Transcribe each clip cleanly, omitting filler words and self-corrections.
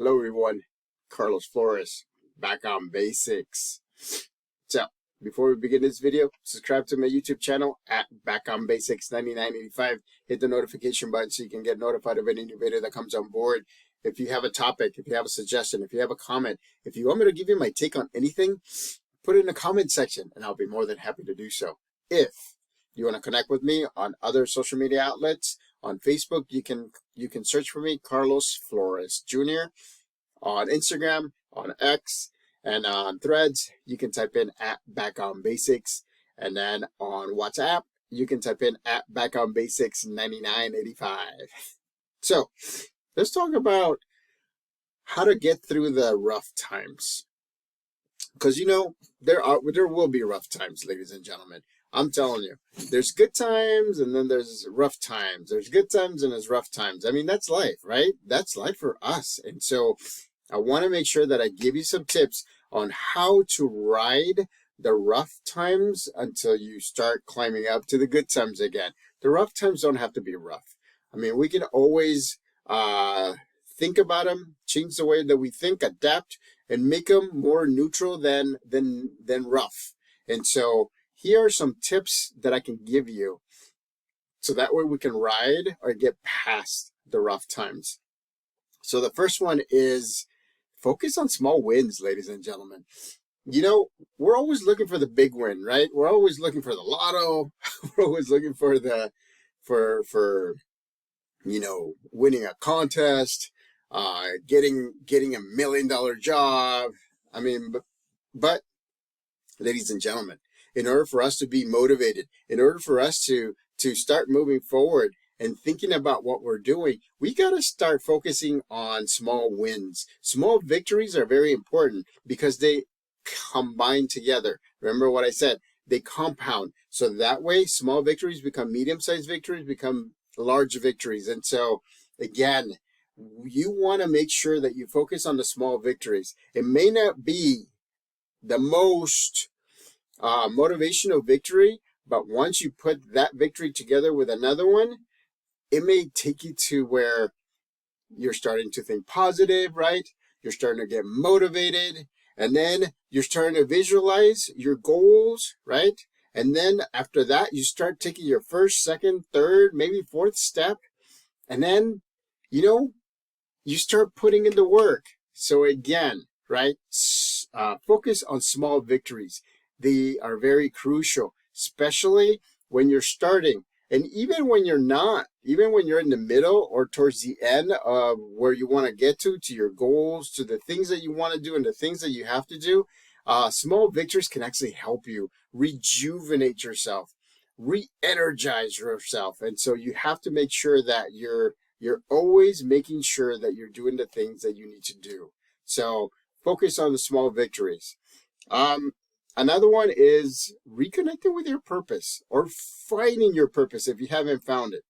Hello everyone, Carlos Flores, back on basics. So, before we begin this video, subscribe to my YouTube channel at Back on Basics 9985. Hit the notification button so you can get notified of any new video that comes on board. If you have a topic, if you have a suggestion, if you have a comment, if you want me to give you my take on anything, put it in the comment section and I'll be more than happy to do so. If you want to connect with me on other social media outlets, on Facebook, you can search for me, Carlos Flores Jr. On Instagram, on X, and on Threads, you can type in at Back on Basics. And then on WhatsApp, you can type in at Back on Basics 9985. So let's talk about how to get through the rough times. Because there will be rough times, ladies and gentlemen. I'm telling you, there's good times and then there's rough times. There's good times and there's rough times. I mean, that's life, right? That's life for us. And so I want to make sure that I give you some tips on how to ride the rough times until you start climbing up to the good times again. The rough times don't have to be rough. I mean, we can always think about them, change the way that we think, adapt, and make them more neutral than rough. And so here are some tips that I can give you so that way we can ride or get past the rough times. So the first one is focus on small wins, ladies and gentlemen. We're always looking for the big win, right? We're always looking for the lotto. We're always looking for winning a contest, getting $1 million job. I mean, but ladies and gentlemen, in order for us to be motivated, in order for us to start moving forward and thinking about what we're doing, we got to start focusing on small wins. Small victories are very important because they combine together. Remember what I said, they compound. So that way, small victories become medium-sized victories, become large victories. And so, again, you want to make sure that you focus on the small victories. It may not be the most motivational victory, but once you put that victory together with another one, it may take you to where you're starting to think positive, right? You're starting to get motivated, and then you're starting to visualize your goals, right? And then after that, you start taking your first, second, third, maybe fourth step, and then, you start putting in the work. So again, right, focus on small victories. They are very crucial, especially when you're starting. And even when you're not, even when you're in the middle or towards the end of where you want to get to your goals, to the things that you want to do and the things that you have to do, small victories can actually help you rejuvenate yourself, re-energize yourself. And so you have to make sure that you're always making sure that you're doing the things that you need to do. So focus on the small victories. Another one is reconnecting with your purpose or finding your purpose if you haven't found it.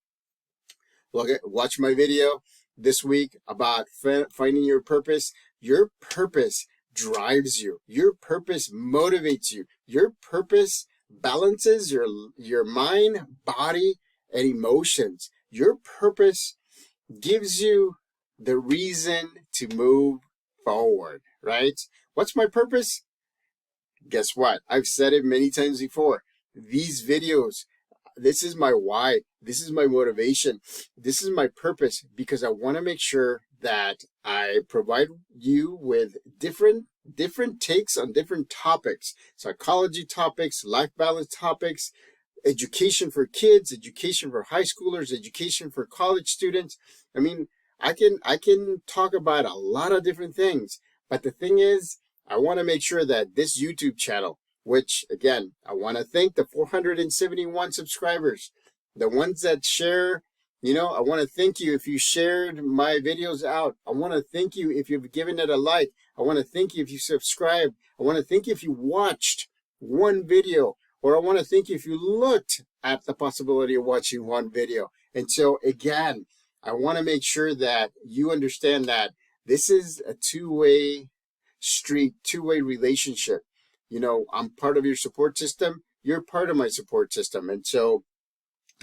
Watch my video this week about finding your purpose. Your purpose drives you. Your purpose motivates you. Your purpose balances your mind, body, and emotions. Your purpose gives you the reason to move forward, right? What's my purpose? Guess what? I've said it many times before. These videos, this is my why. This is my motivation. This is my purpose because I want to make sure that I provide you with different takes on different topics. Psychology topics, life balance topics, education for kids, education for high schoolers, education for college students. I mean, I can talk about a lot of different things, but the thing is, I want to make sure that this YouTube channel, which again, I want to thank the 471 subscribers, the ones that share, I want to thank you if you shared my videos out. I want to thank you if you've given it a like. I want to thank you if you subscribed. I want to thank you if you watched one video, or I want to thank you if you looked at the possibility of watching one video. And so again, I want to make sure that you understand that this is a two-way street, two-way relationship. I'm part of your support system. You're part of my support system. And so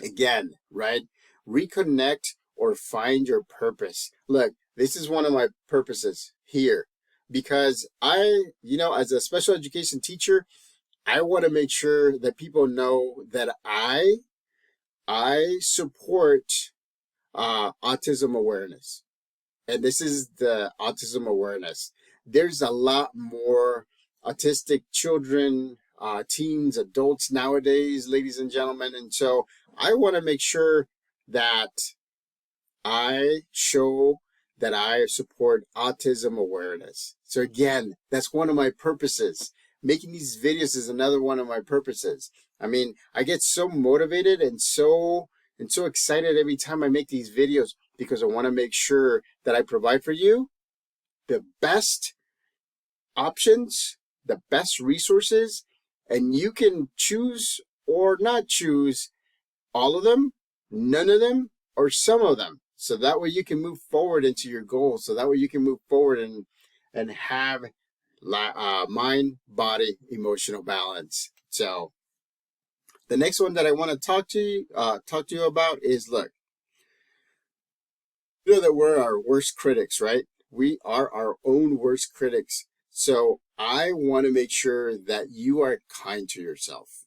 again, right, reconnect or find your purpose. Look, This is one of my purposes here because as a special education teacher, I want to make sure that people know that I support autism awareness. And this is the autism awareness. There's a lot more autistic children, teens, adults nowadays, ladies and gentlemen. And so I want to make sure that I show that I support autism awareness. So again, that's one of my purposes. Making these videos is another one of my purposes. I mean, I get so motivated and so excited every time I make these videos because I want to make sure that I provide for you the best options, the best resources, and you can choose or not choose all of them, none of them, or some of them. So that way you can move forward into your goals. So that way you can move forward and have mind, body, emotional balance. So the next one that I want to talk to you about is, look, you know that we're our worst critics, right? We are our own worst critics. So I want to make sure that you are kind to yourself.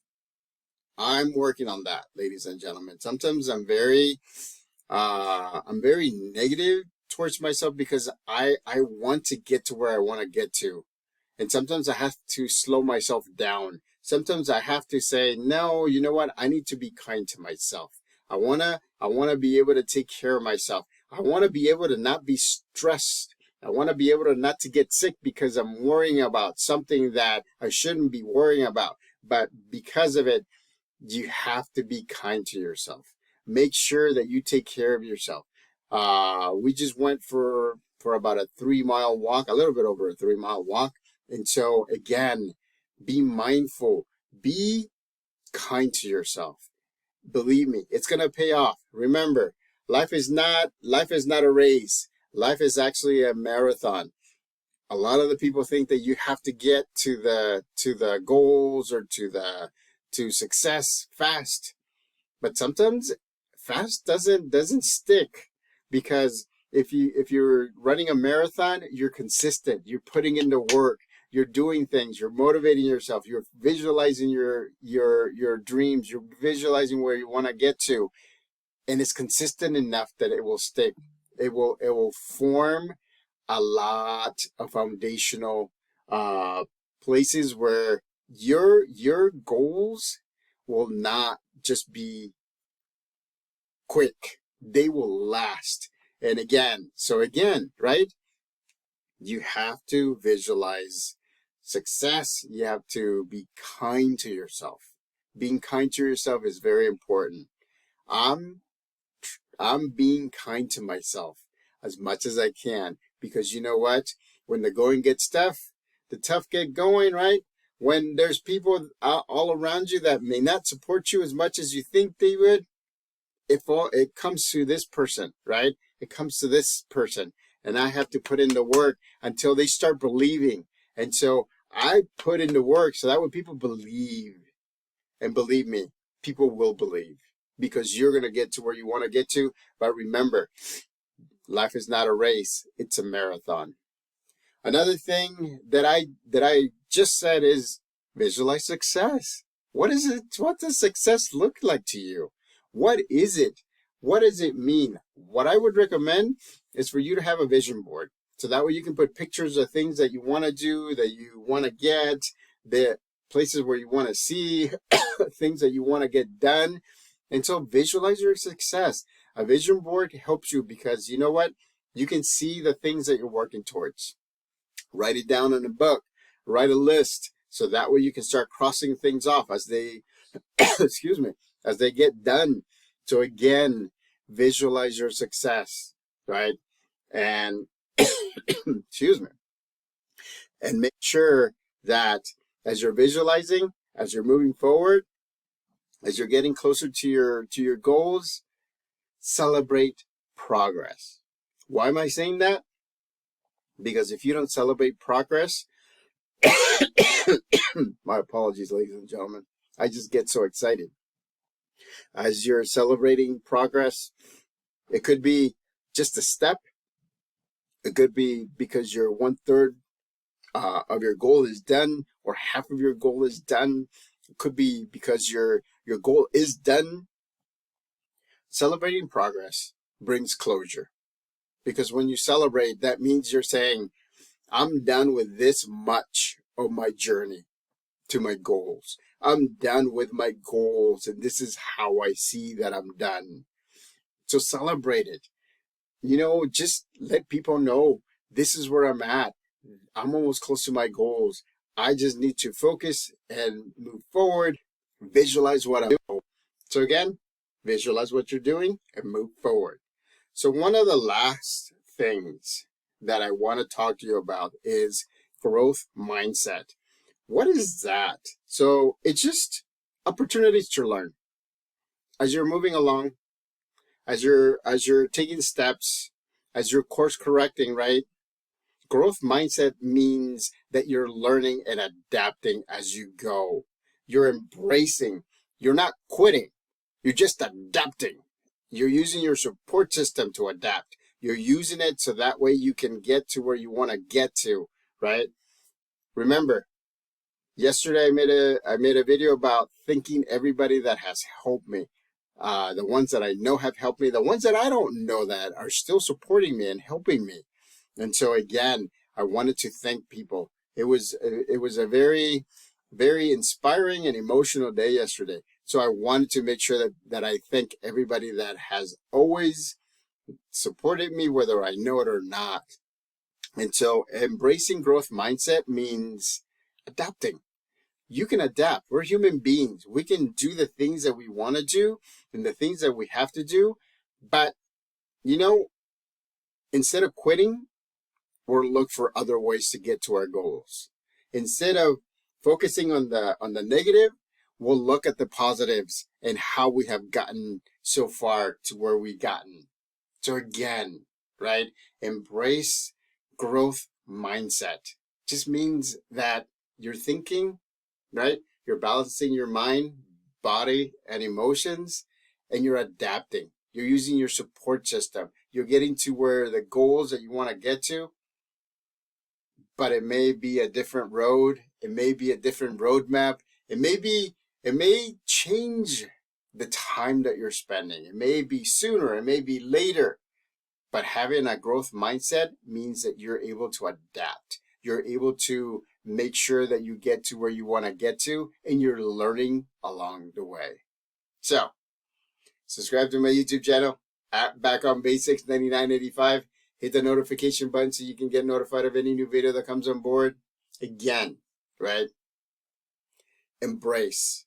I'm working on that, ladies and gentlemen. Sometimes I'm very negative towards myself because I want to get to where I want to get to. And sometimes I have to slow myself down. Sometimes I have to say, no, you know what? I need to be kind to myself. I wanna be able to take care of myself. I want to be able to not be stressed. I want to be able to not to get sick because I'm worrying about something that I shouldn't be worrying about. But because of it, you have to be kind to yourself. Make sure that you take care of yourself. We just went for about a 3-mile walk, a little bit over a 3-mile walk. And so again, be mindful, be kind to yourself. Believe me, it's going to pay off. Remember, life is not a race. Life is actually a marathon. A lot of the people think that you have to get to the goals or to success fast. But sometimes fast doesn't stick, because if you're running a marathon, you're consistent. You're putting in the work. You're doing things. You're motivating yourself. You're visualizing your dreams. You're visualizing where you want to get to, and it's consistent enough that it will stick. It will form a lot of foundational places where your goals will not just be quick. They will last. And again, right? You have to visualize success. You have to be kind to yourself. Being kind to yourself is very important. I'm being kind to myself as much as I can, because you know what? When the going gets tough, the tough get going, right? When there's people all around you that may not support you as much as you think they would, it comes to this person, right? It comes to this person, and I have to put in the work until they start believing. And so I put in the work so that way people believe. And believe me, people will believe, because you're going to get to where you want to get to. But remember, life is not a race, it's a marathon. Another thing that I just said is visualize success. What is it? What does success look like to you? What is it? What does it mean? What I would recommend is for you to have a vision board. So that way you can put pictures of things that you want to do, that you want to get, the places where you want to see, things that you want to get done. And so visualize your success. A vision board helps you because you know what? You can see the things that you're working towards. Write it down in a book. Write a list. So that way you can start crossing things off as they, excuse me, as they get done. So again, visualize your success, right? And, excuse me, and make sure that as you're visualizing, as you're moving forward, as you're getting closer to your goals, celebrate progress. Why am I saying that? Because if you don't celebrate progress, my apologies, ladies and gentlemen, I just get so excited. As you're celebrating progress, it could be just a step. It could be because you're 1/3 of your goal is done, or half of your goal is done. It could be because your goal is done. Celebrating progress brings closure, because when you celebrate, that means you're saying, I'm done with this much of my journey to my goals. I'm done with my goals, and this is how I see that I'm done. So celebrate it. Just let people know, this is where I'm at. I'm almost close to my goals. I just need to focus and move forward, visualize what I'm doing. So again, visualize what you're doing and move forward. So one of the last things that I want to talk to you about is growth mindset. What is that? So it's just opportunities to learn. As you're moving along, as you're taking steps, as you're course correcting, right? Growth mindset means that you're learning and adapting as you go. You're embracing. You're not quitting. You're just adapting. You're using your support system to adapt. You're using it so that way you can get to where you want to get to, right? Remember, yesterday I made a video about thanking everybody that has helped me. The ones that I know have helped me, the ones that I don't know that are still supporting me and helping me. And so again, I wanted to thank people. It was a very, very inspiring and emotional day yesterday. So I wanted to make sure that I thank everybody that has always supported me, whether I know it or not. And so embracing growth mindset means adapting. You can adapt. We're human beings. We can do the things that we want to do and the things that we have to do. But, instead of quitting, we'll look for other ways to get to our goals. Instead of focusing on the negative, we'll look at the positives and how we have gotten so far to where we've gotten. So again, right? Embrace growth mindset. Just means that you're thinking, right? You're balancing your mind, body, and emotions, and you're adapting. You're using your support system. You're getting to where the goals that you want to get to, but it may be a different road. It may be a different roadmap. It may change the time that you're spending. It may be sooner. It may be later. But having a growth mindset means that you're able to adapt. You're able to make sure that you get to where you want to get to, and you're learning along the way. So, subscribe to my YouTube channel at Back on Basics 9985. Hit the notification button so you can get notified of any new video that comes on board. Again, right? Embrace,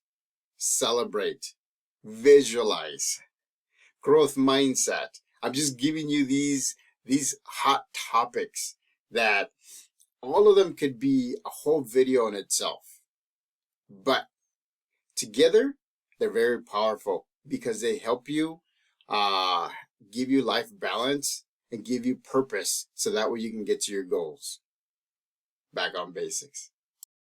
celebrate, visualize, growth mindset. I'm just giving you these hot topics that all of them could be a whole video in itself. But together, they're very powerful because they help you give you life balance and give you purpose so that way you can get to your goals. Back on Basics.